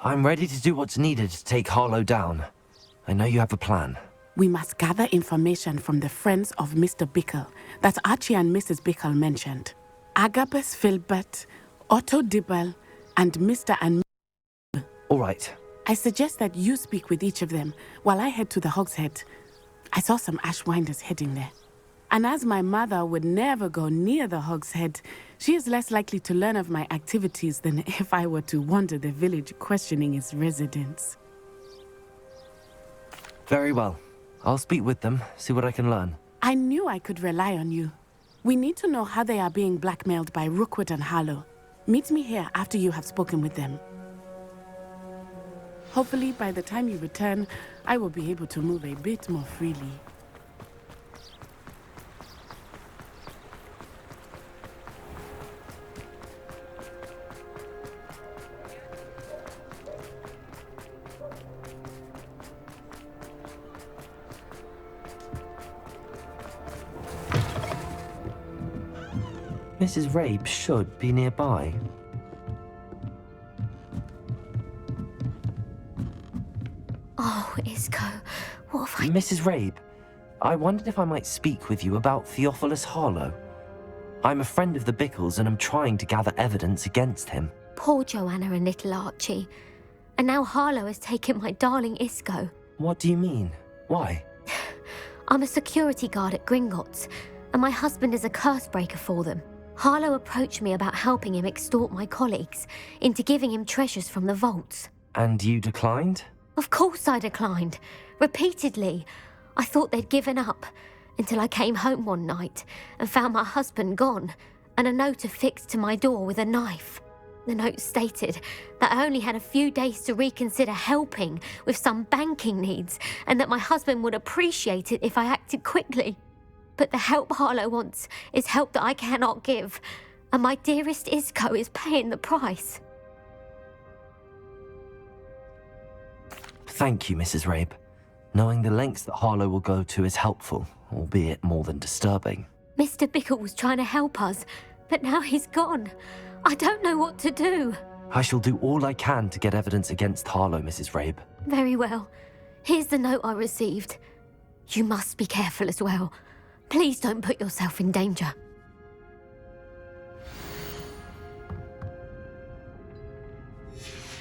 I'm ready to do what's needed to take Harlow down. I know you have a plan. We must gather information from the friends of Mr. Bickle that Archie and Mrs. Bickle mentioned. Agabus Filbert, Otto Dibble, and Mr. and All right. I suggest that you speak with each of them while I head to the Hogshead. I saw some Ashwinders heading there. And as my mother would never go near the Hogshead, she is less likely to learn of my activities than if I were to wander the village questioning its residents. Very well. I'll speak with them, see what I can learn. I knew I could rely on you. We need to know how they are being blackmailed by Rookwood and Harlow. Meet me here after you have spoken with them. Hopefully, by the time you return, I will be able to move a bit more freely. Mrs. Rabe should be nearby. Oh, Isco, what have I... Mrs. Rabe, I wondered if I might speak with you about Theophilus Harlow. I'm a friend of the Bickles and I'm trying to gather evidence against him. Poor Joanna and little Archie. And now Harlow has taken my darling Isco. What do you mean? Why? I'm a security guard at Gringotts, and my husband is a curse breaker for them. Harlow approached me about helping him extort my colleagues into giving him treasures from the vaults. And you declined? Of course I declined. Repeatedly. I thought they'd given up, until I came home one night and found my husband gone, and a note affixed to my door with a knife. The note stated that I only had a few days to reconsider helping with some banking needs, and that my husband would appreciate it if I acted quickly. But the help Harlow wants is help that I cannot give, and my dearest Isco is paying the price. Thank you, Mrs. Rabe. Knowing the lengths that Harlow will go to is helpful, albeit more than disturbing. Mr. Bickle was trying to help us, but now he's gone. I don't know what to do. I shall do all I can to get evidence against Harlow, Mrs. Rabe. Very well. Here's the note I received. You must be careful as well. Please don't put yourself in danger.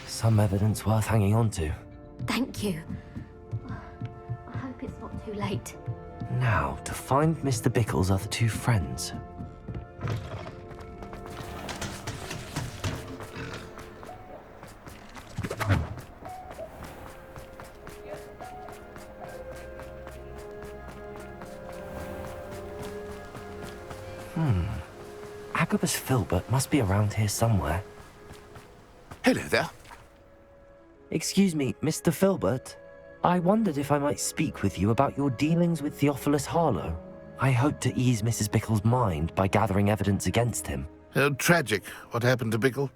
Some evidence worth hanging on to. Thank you. I hope it's not too late. Now, to find Mr. Bickle's other two friends. Agabus Filbert must be around here somewhere. Hello there. Excuse me, Mr. Filbert. I wondered if I might speak with you about your dealings with Theophilus Harlow. I hope to ease Mrs. Bickle's mind by gathering evidence against him. Tragic, what happened to Bickle.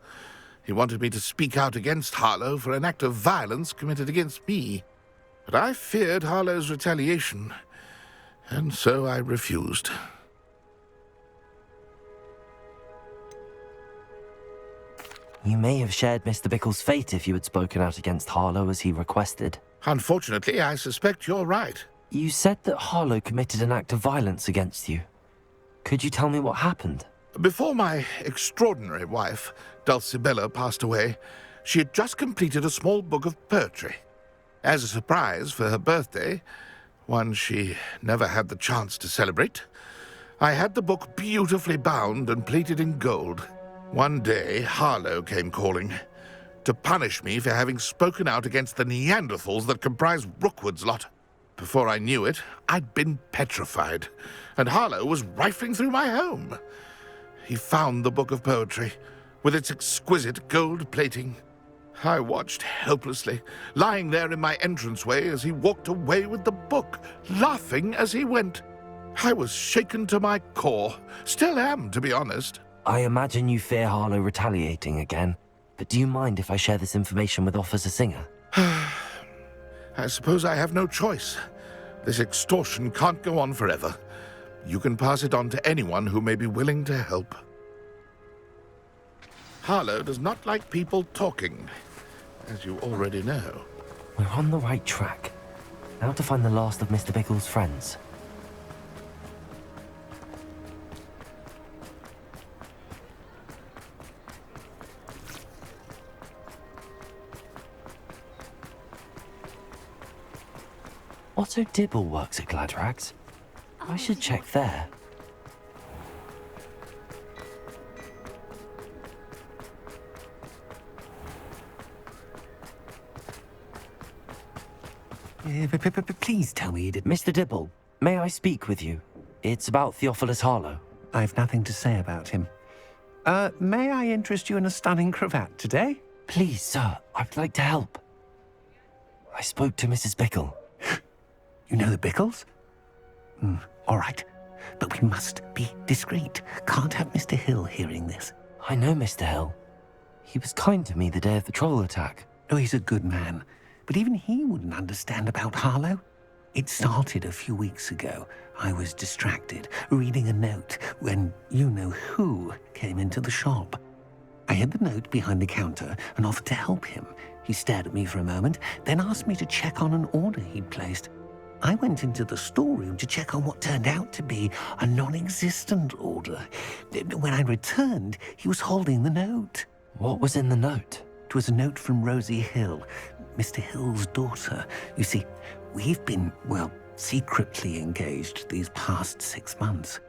He wanted me to speak out against Harlow for an act of violence committed against me. But I feared Harlow's retaliation, and so I refused. You may have shared Mr. Bickle's fate if you had spoken out against Harlow as he requested. Unfortunately, I suspect you're right. You said that Harlow committed an act of violence against you. Could you tell me what happened? Before my extraordinary wife, Dulcibella, passed away, she had just completed a small book of poetry. As a surprise for her birthday, one she never had the chance to celebrate, I had the book beautifully bound and plated in gold. One day, Harlow came calling to punish me for having spoken out against the Neanderthals that comprise Rookwood's lot. Before I knew it, I'd been petrified, and Harlow was rifling through my home. He found the book of poetry, with its exquisite gold plating. I watched helplessly, lying there in my entranceway as he walked away with the book, laughing as he went. I was shaken to my core, still am, to be honest. I imagine you fear Harlow retaliating again, but do you mind if I share this information with Officer Singer? I suppose I have no choice. This extortion can't go on forever. You can pass it on to anyone who may be willing to help. Harlow does not like people talking, as you already know. We're on the right track. Now to find the last of Mr. Bickle's friends. Otto Dibble works at Gladrags. I should check there. Please tell me you didn't. Mr. Dibble, may I speak with you? It's about Theophilus Harlow. I've nothing to say about him. May I interest you in a stunning cravat today? Please, sir, I'd like to help. I spoke to Mrs. Bickle. You know the Bickles? All right. But we must be discreet. Can't have Mr. Hill hearing this. I know Mr. Hill. He was kind to me the day of the troll attack. Oh, he's a good man. But even he wouldn't understand about Harlow. It started a few weeks ago. I was distracted, reading a note, when you-know-who came into the shop. I hid the note behind the counter and offered to help him. He stared at me for a moment, then asked me to check on an order he'd placed. I went into the storeroom to check on what turned out to be a non-existent order. When I returned, he was holding the note. What was in the note? It was a note from Rosie Hill, Mr. Hill's daughter. You see, we've been, secretly engaged these past 6 months.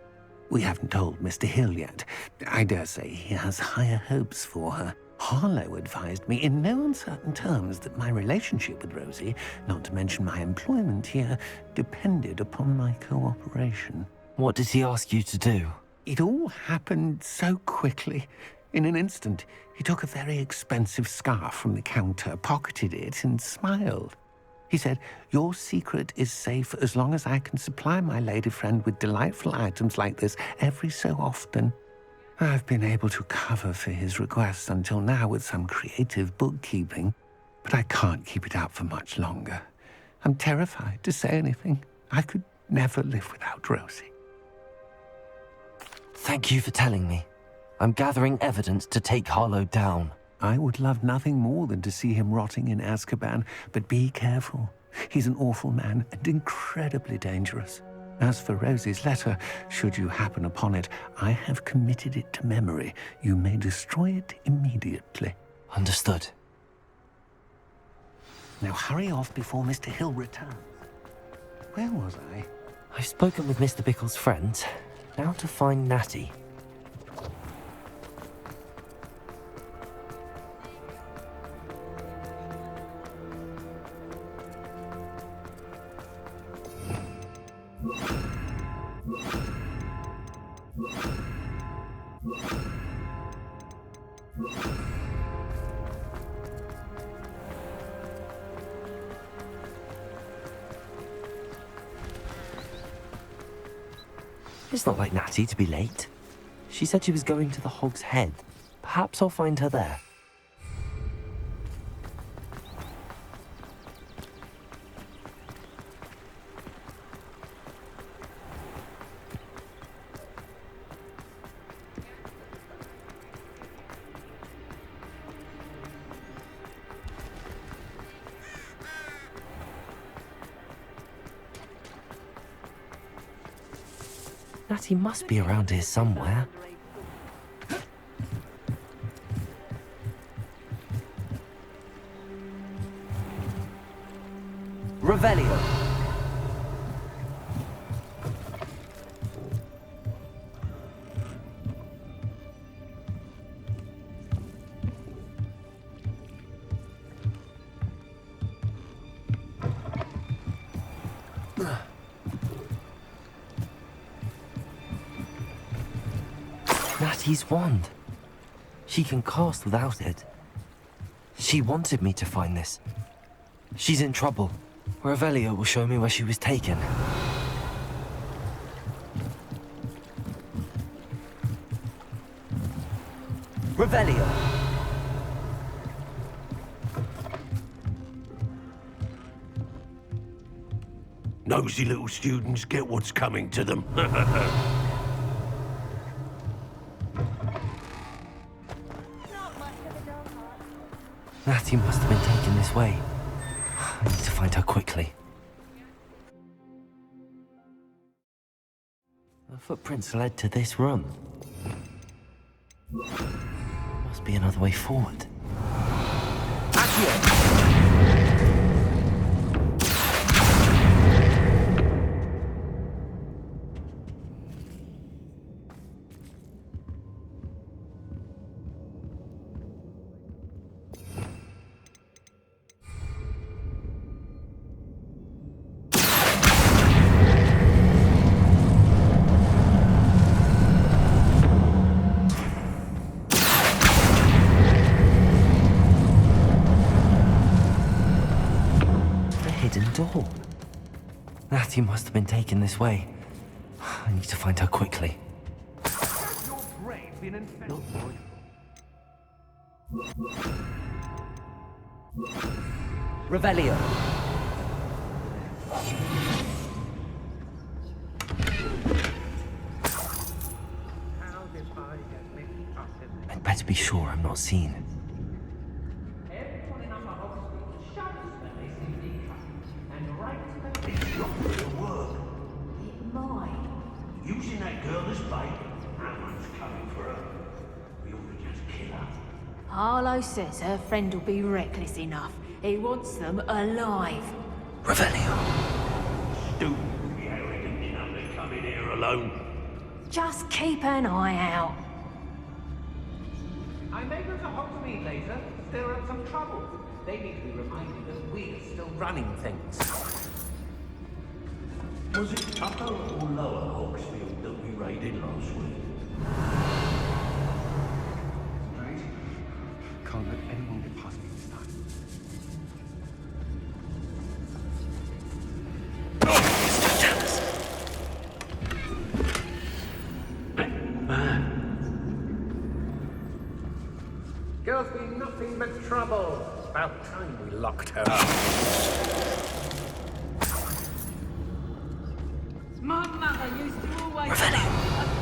We haven't told Mr. Hill yet. I dare say he has higher hopes for her. Harlow advised me in no uncertain terms that my relationship with Rosie, not to mention my employment here, depended upon my cooperation. What did he ask you to do? It all happened so quickly. In an instant, he took a very expensive scarf from the counter, pocketed it, and smiled. He said, "Your secret is safe as long as I can supply my lady friend with delightful items like this every so often." I've been able to cover for his requests until now with some creative bookkeeping, but I can't keep it up for much longer. I'm terrified to say anything. I could never live without Rosie. Thank you for telling me. I'm gathering evidence to take Harlow down. I would love nothing more than to see him rotting in Azkaban, but be careful. He's an awful man and incredibly dangerous. As for Rosie's letter, should you happen upon it, I have committed it to memory. You may destroy it immediately. Understood. Now hurry off before Mr. Hill returns. Where was I? I've spoken with Mr. Bickle's friends. Now to find Natty. It's not like Natty to be late. She said she was going to the Hog's Head. Perhaps I'll find her there. Natty must be around here somewhere. Revelio. Natty's wand. She can cast without it. She wanted me to find this. She's in trouble. Revelio will show me where she was taken. Revelio. Nosy little students get what's coming to them. Matthew must have been taken this way. I need to find her quickly. The footprints led to this room. Must be another way forward. Accio! Door. Matthew must have been taken this way. I need to find her quickly. Your brain been infected? Revelio. I'd better be sure I'm not seen. Using that girl as bait. Someone's coming for her. We ought to just kill her. Harlow says her friend will be reckless enough. He wants them alive. Revelio. Stupid, arrogant enough to come in here alone. Just keep an eye out. I may go to Hogsmeade later, stir up some trouble. They need to be reminded that we're still running things. Was it upper or lower Hogsfield that we raided last week? Right? Can't let anyone get past me this time. Girl's been nothing but trouble. About time we locked her up. My mother used to always say, a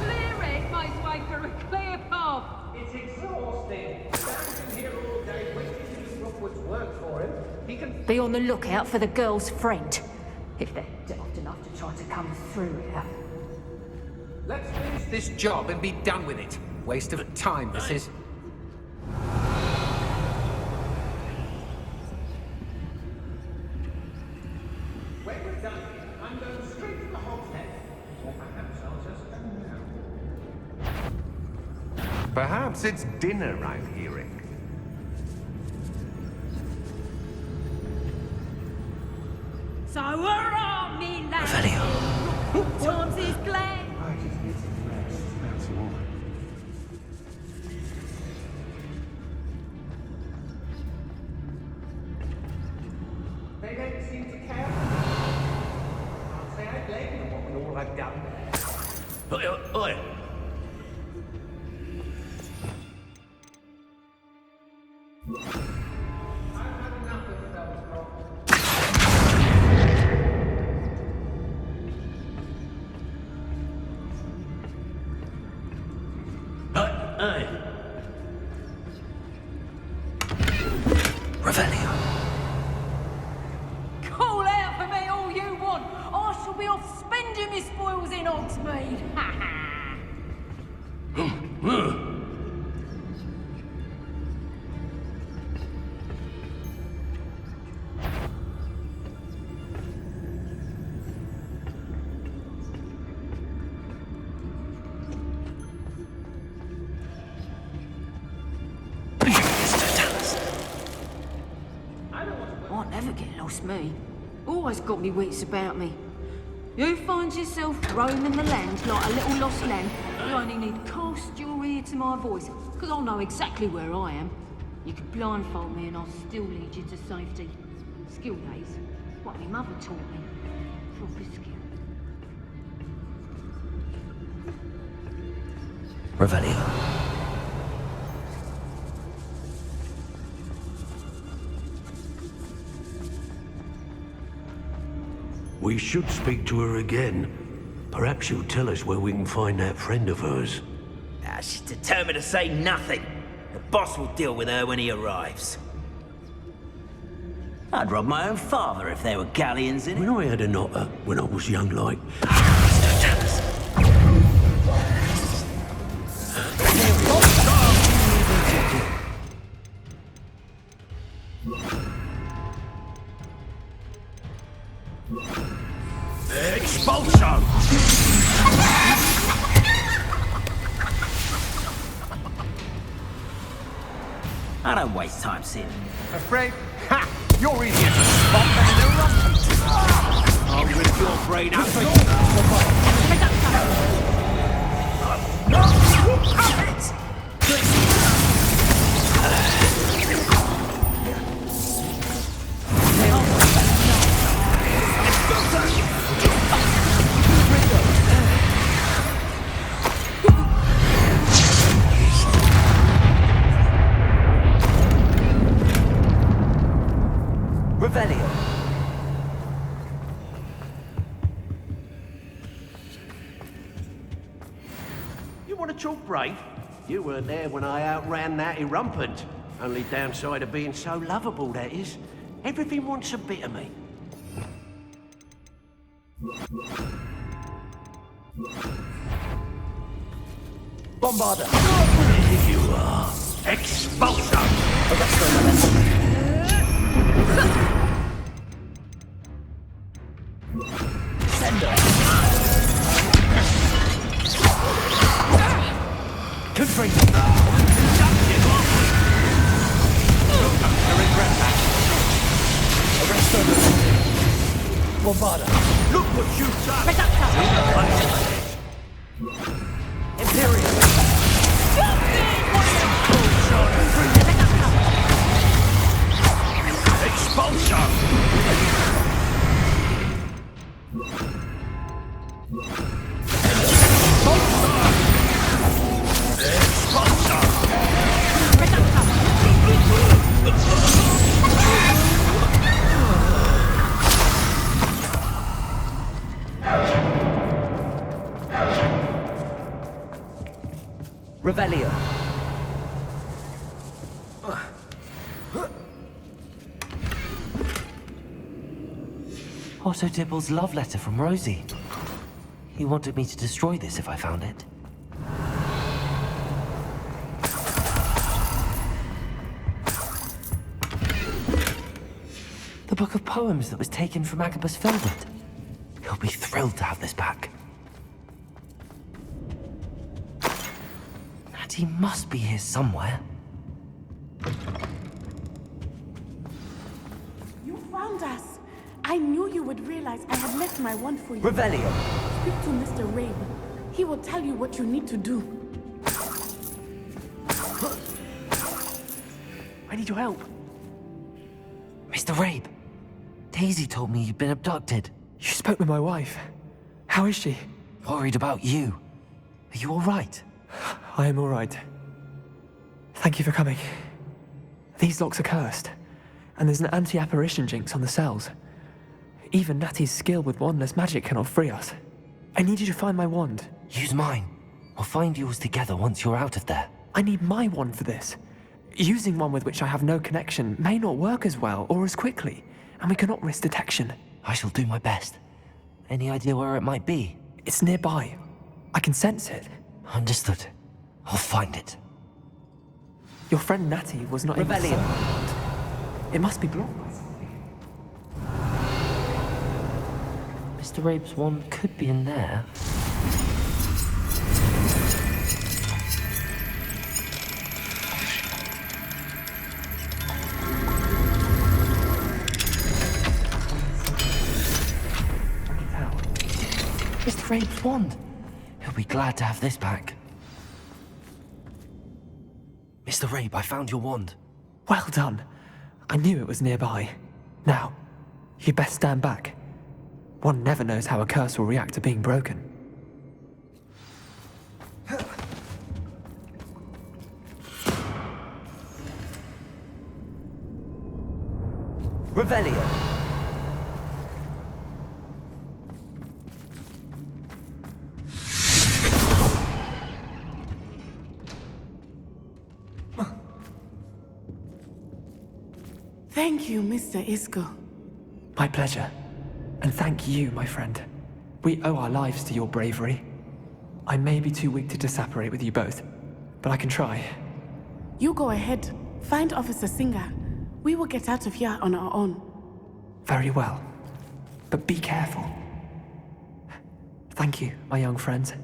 clear head makes way for a clear path. It's exhausting. Standing here all day waiting to do Rookwood's work for him. He can Be on the lookout for the girl's friend. If they're daft enough to try to come through here. Let's finish this job and be done with it. Waste of time, this is. When we're done, I'm going straight to the Hogshead. Or perhaps I'll just go now. Perhaps it's dinner I'm hearing. So hurrah, me lads! Revelio. Times is glad. I just need some rest. That's all. They don't seem to care. Can't say I blame them what we all have done. Oi, oi! I've had enough of Fellscroft. Hey! Revelio. Call out for me all you want. I shall be off spending my spoils in Hogsmeade. Ha ha! I'll never get lost, me. Always got me wits about me. You find yourself roaming the land like a little lost lamb, you only need cast your ear to my voice, because I'll know exactly where I am. You can blindfold me and I'll still lead you to safety. Skill days. What my mother taught me. Proper skill. Revelio. We should speak to her again. Perhaps she'll tell us where we can find that friend of hers. She's determined to say nothing. The boss will deal with her when he arrives. I'd rob my own father if there were galleons in it. When I had an otter, when I was young like... Expulso! I don't waste time seeing. Afraid? Ha! You're easier to spot than an eruption. I'll rip your brain out for you. Revelio. You want to talk brave? You weren't there when I outran that rampant. Only downside of being so lovable, that is. Everything wants a bit of me. Bombarder. Here you are. Expulso! Sender. Confringo. Bombarder. Look what you've done! Imperial. Expulso! Revelio. Otto Dibble's love letter from Rosie. He wanted me to destroy this if I found it. The book of poems that was taken from Agabus Filbert. He'll be thrilled to have this back. Natty must be here somewhere. You found us. I knew you would realize I had left my wand for you. Revelio. Speak to Mr. Rabe. He will tell you what you need to do. I need your help. Mr. Rabe, Daisy told me you'd been abducted. You spoke with my wife. How is she? Worried about you. Are you all right? I am all right. Thank you for coming. These locks are cursed, and there's an anti-apparition jinx on the cells. Even Natty's skill with wandless magic cannot free us. I need you to find my wand. Use mine. We'll find yours together once you're out of there. I need my wand for this. Using one with which I have no connection may not work as well or as quickly, and we cannot risk detection. I shall do my best. Any idea where it might be? It's nearby. I can sense it. Understood. I'll find it. Your friend Natty was not able to Revelio. find it. It must be blocked by something. Mr. Rabe's wand could be in there. Mr. Rabe's wand. He'll be glad to have this back. Mr. Rabe, I found your wand. Well done. I knew it was nearby. Now, you'd best stand back. One never knows how a curse will react to being broken. Revelio. Thank you, Mr. Isco. My pleasure. And thank you, my friend. We owe our lives to your bravery. I may be too weak to disapparate with you both, but I can try. You go ahead. Find Officer Singer. We will get out of here on our own. Very well. But be careful. Thank you, my young friends.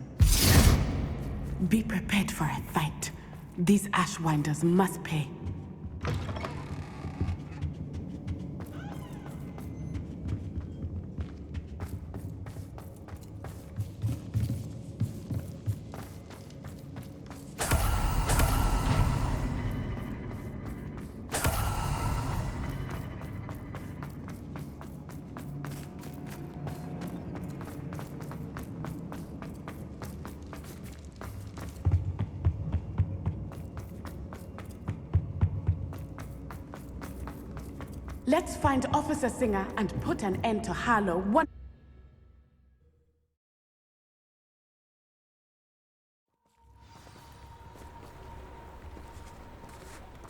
Be prepared for a fight. These Ashwinders must pay. Let's find Officer Singer and put an end to Harlow one.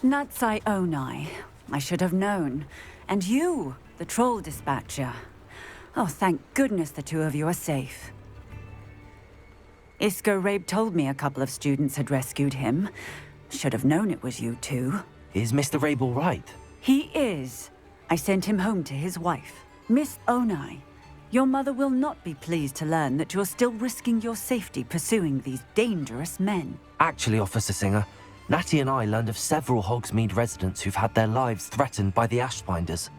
Natsai Onai. I should have known. And you, the troll dispatcher. Oh, thank goodness the two of you are safe. Isco Rabe told me a couple of students had rescued him. Should have known it was you two. Is Mr. Rabe all right? He is. I sent him home to his wife. Miss Onai, your mother will not be pleased to learn that you're still risking your safety pursuing these dangerous men. Actually, Officer Singer, Natty and I learned of several Hogsmeade residents who've had their lives threatened by the Ashbinders.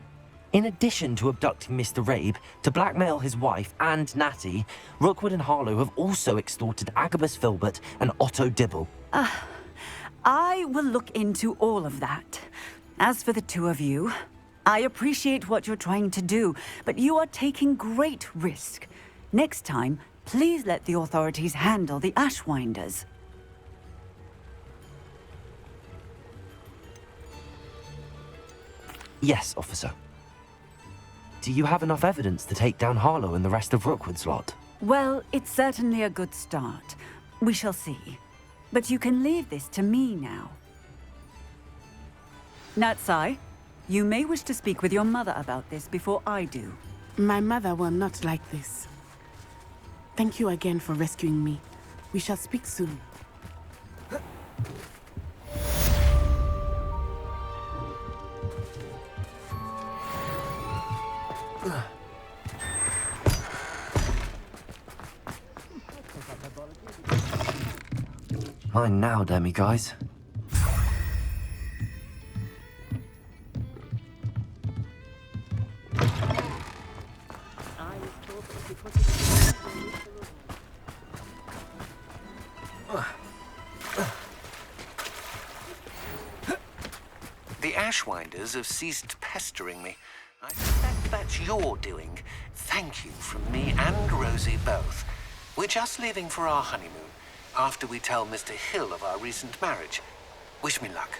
In addition to abducting Mr. Rabe to blackmail his wife and Natty, Rookwood and Harlow have also extorted Agabus Filbert and Otto Dibble. I will look into all of that. As for the two of you, I appreciate what you're trying to do, but you are taking great risk. Next time, please let the authorities handle the Ashwinders. Yes, officer. Do you have enough evidence to take down Harlow and the rest of Rookwood's lot? Well, it's certainly a good start. We shall see. But you can leave this to me now. Natsai, you may wish to speak with your mother about this before I do. My mother will not like this. Thank you again for rescuing me. We shall speak soon. Mine now, demi-guys. The Ashwinders have ceased pestering me. I suspect that's your doing. Thank you from me and Rosie both. We're just leaving for our honeymoon after we tell Mr. Hill of our recent marriage. Wish me luck.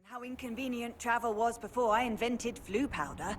How inconvenient travel was before I invented flu powder.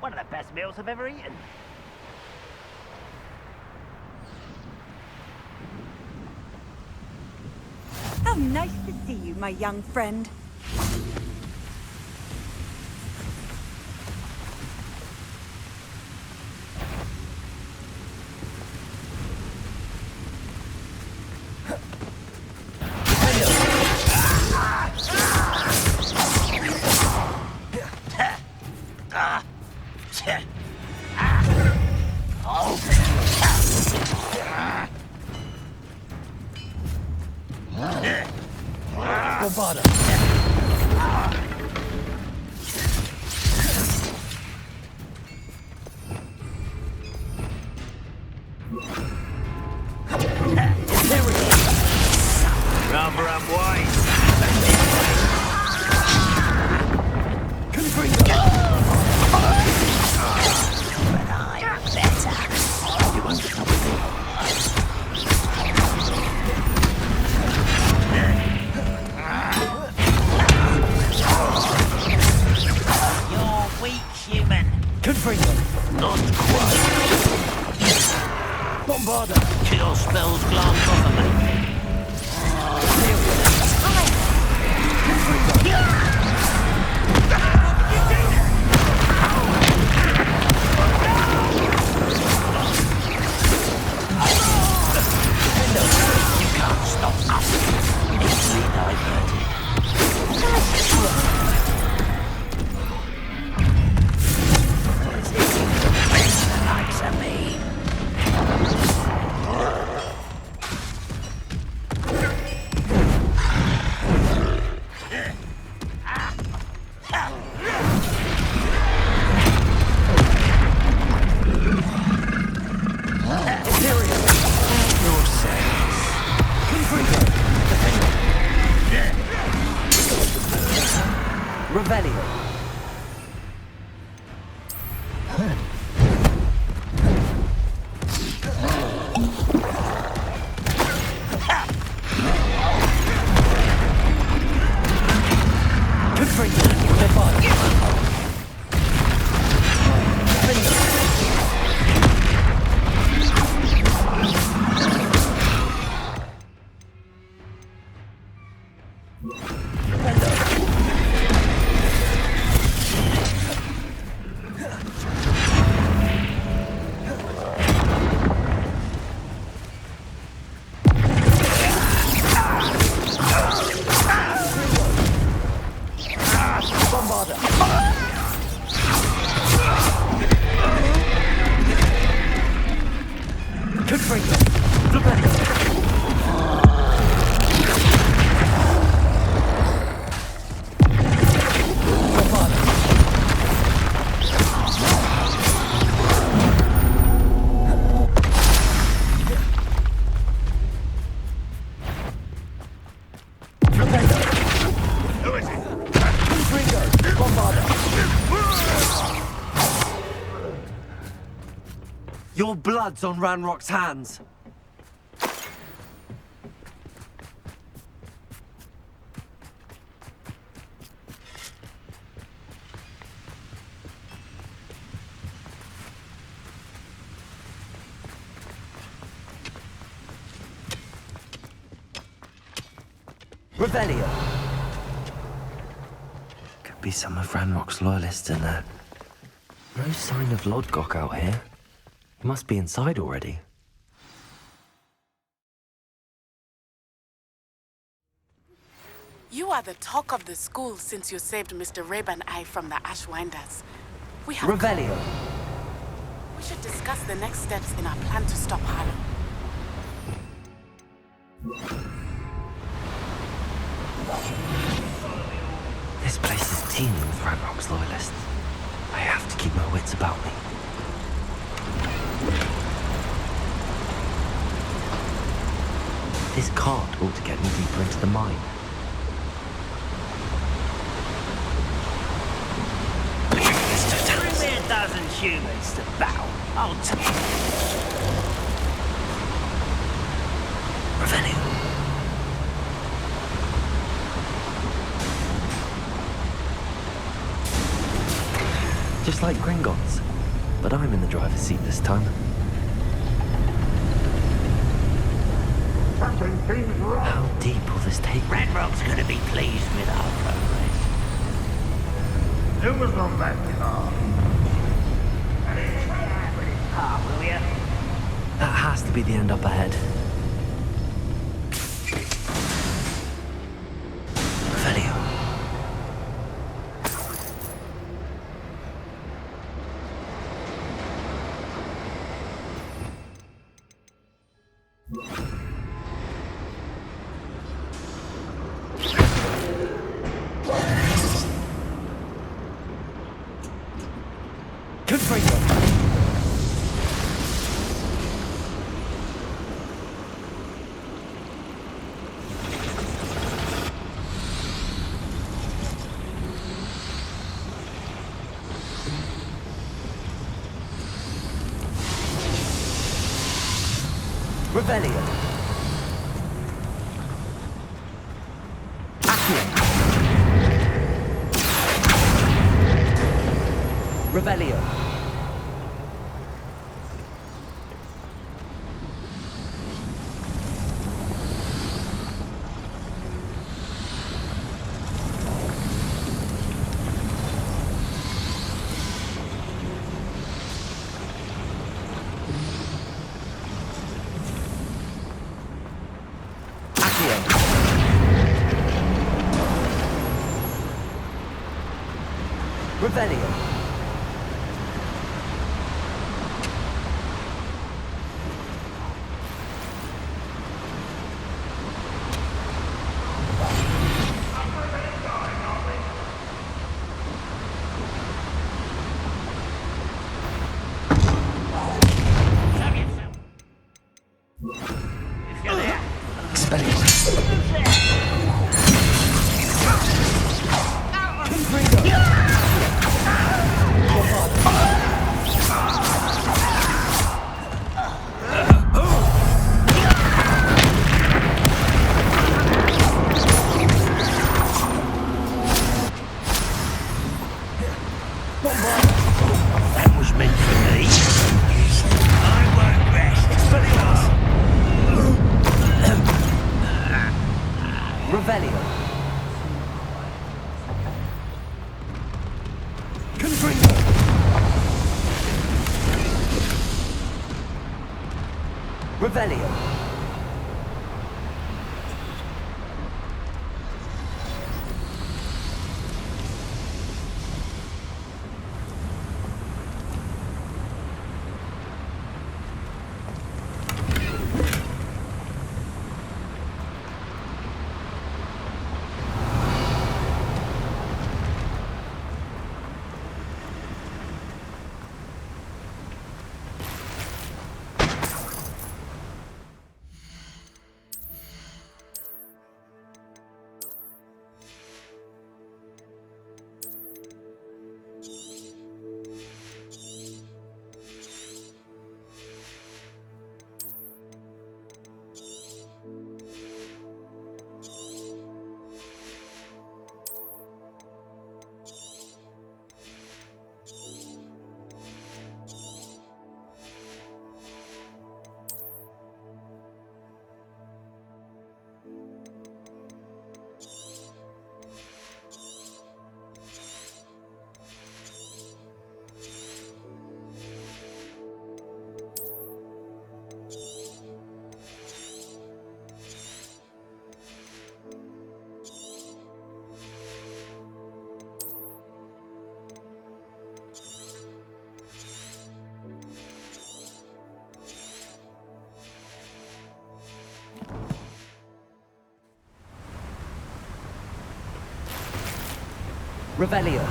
One of the best meals I've ever eaten. How nice to see you, my young friend. Rather unwise. You're weak, human. Confringo! Not quite. Bombarda! Cure spells glance off of me. You can't stop us. Easily diverted. The likes of me. Revelio. Your blood's on Ranrock's hands. Revelio. Could be some of Ranrock's loyalists in there. No sign of Lodgok out here. He must be inside already. You are the talk of the school since you saved Mr. Rabe and I from the Ashwinders. We have Revelio. We should discuss the next steps in our plan to stop Harlow. This place is teeming with Ranrock's loyalists. I have to keep my wits about me. This cart ought to get me deeper into the mine. Bring me a dozen humans to battle. I'll take Revelio. just like Gringotts. But I'm in the driver's seat this time. Something seems wrong. How deep will this take me? Ranrock's gonna be pleased with our progress. Who was on that car? With his car, will ya? That has to be the end up ahead. Revelio. Revelio. Accio. Revelio. Revelio. If you're there. That was meant for me. I won't rest. Revelio. Revelio. Revelio.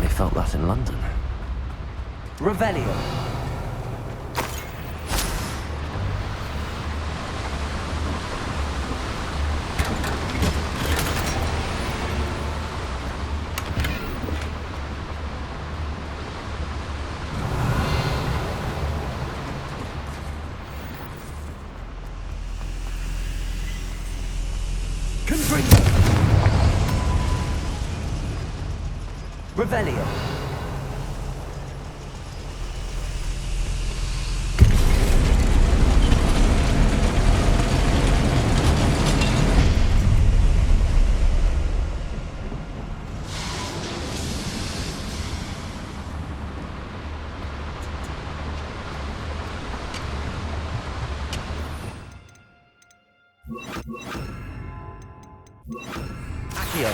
think they felt that in London. Revelio. Revelio. Accio.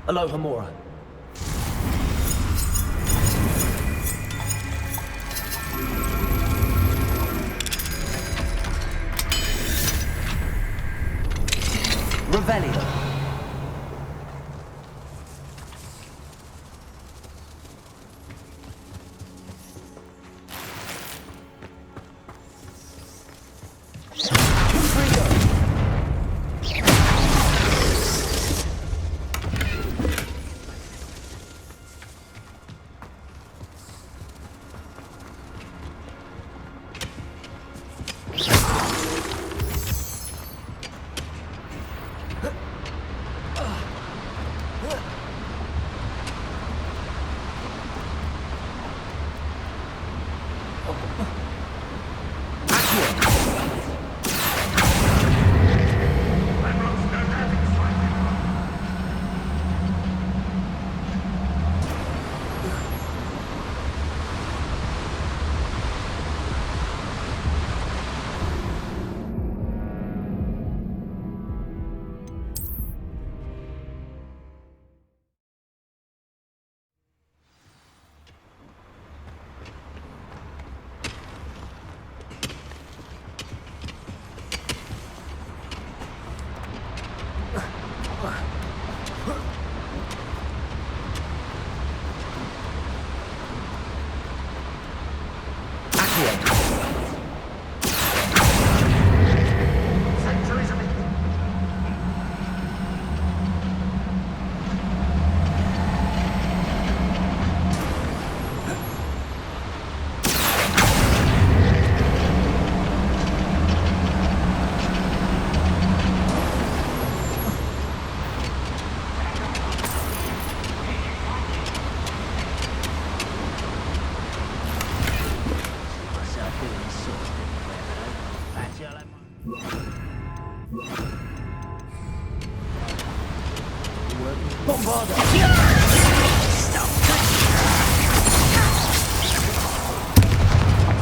Aloha Mora. Revelio.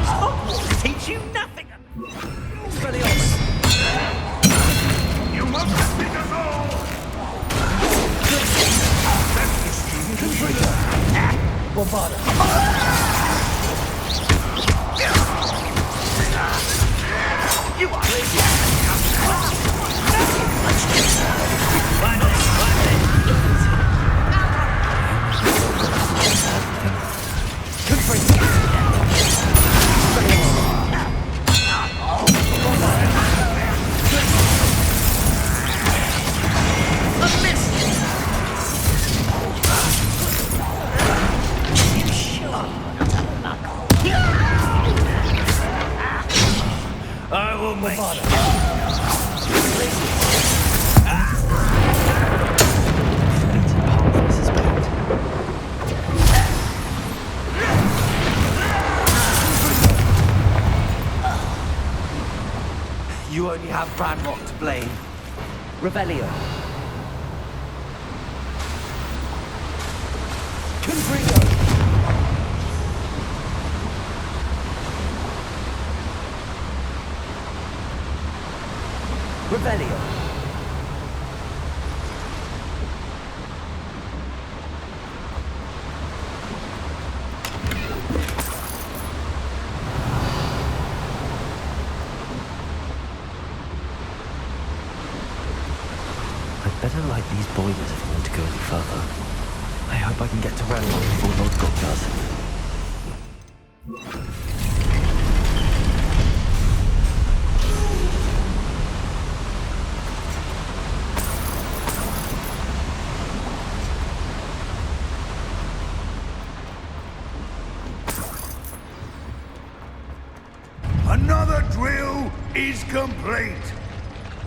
Hogwarts teach you nothing. You must speak us all! That's the student. Bombarda. You are finally. I will make You only have Bradrock to blame. Revelio. Confringo. Revelio. to Ranrock before Lodgok does. Another drill is complete.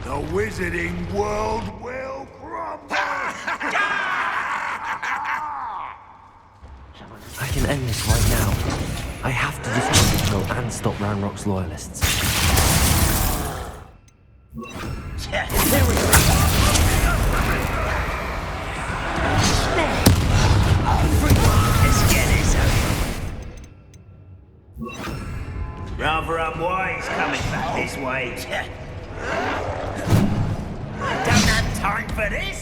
The wizarding world will crumble. I can end this right now. I have to destroy the tunnel and stop Ranrock's loyalists. Here we go. Let's get this over. Rather unwise coming back this way. Don't have time for this.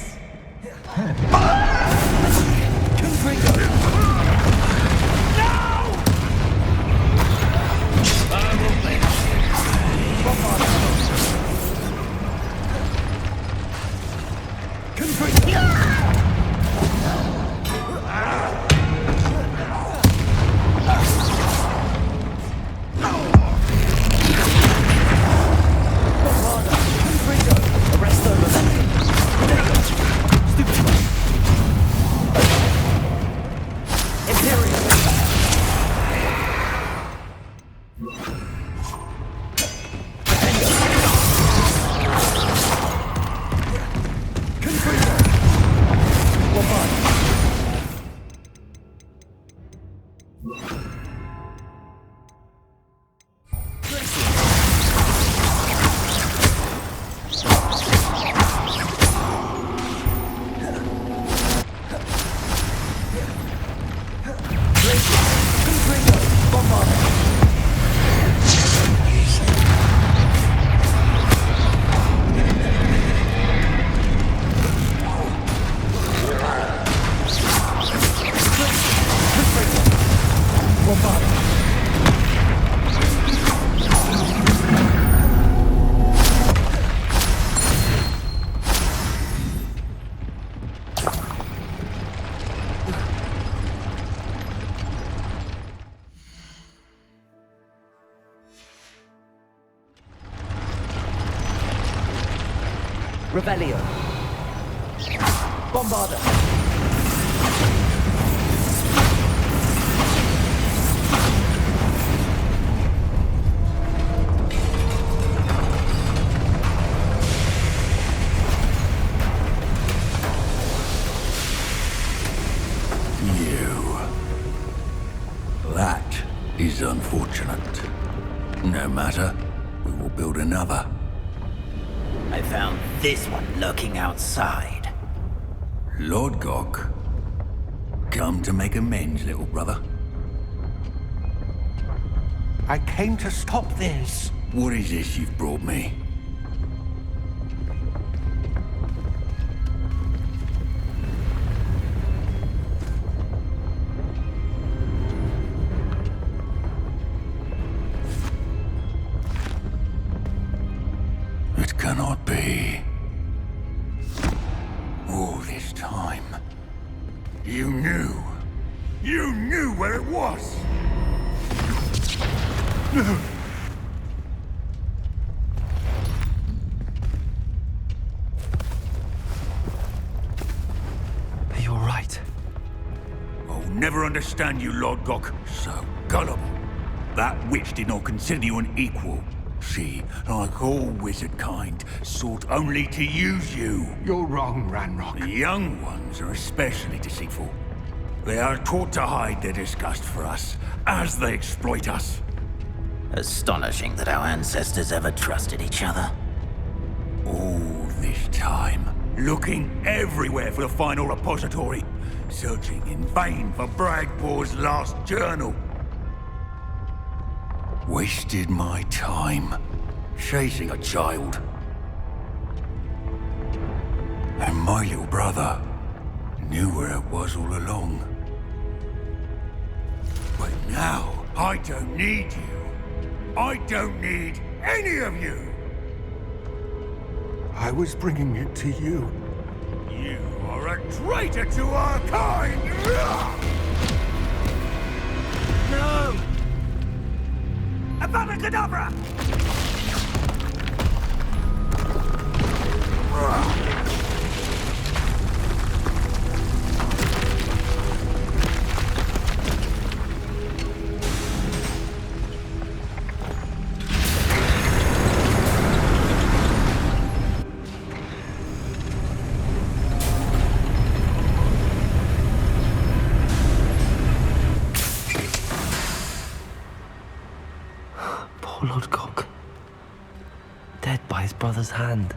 Revelio. Bombarda. That is unfortunate. No matter, we will build another. I found this one lurking outside. Lodgok, come to make amends, little brother. I came to stop this. What is this you've brought me? It cannot be. All this time, you knew. You knew where it was. Are you all right? I'll never understand you, Lodgok. So gullible. That witch did not consider you an equal. She, like all wizard kind, sought only to use you. You're wrong, Ranrock. The young ones are especially deceitful. They are taught to hide their disgust for us, as they exploit us. Astonishing that our ancestors ever trusted each other. All this time, looking everywhere for the final repository, searching in vain for Bragbor's last journal. Wasted my time, chasing a child. And my little brother knew where it was all along. But now, I don't need you. I don't need any of you. I was bringing it to you. You are a traitor to our kind! No! Avada Kedavra! Poor Lodgok. Dead by his brother's hand.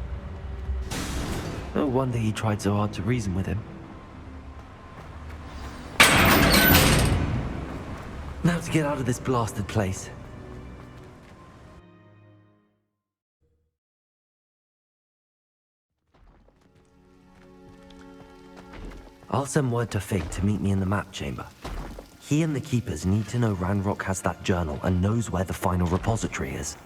No wonder he tried so hard to reason with him. Now to get out of this blasted place. I'll send word to Fig to meet me in the map chamber. He and the Keepers need to know Ranrock has that journal and knows where the final repository is.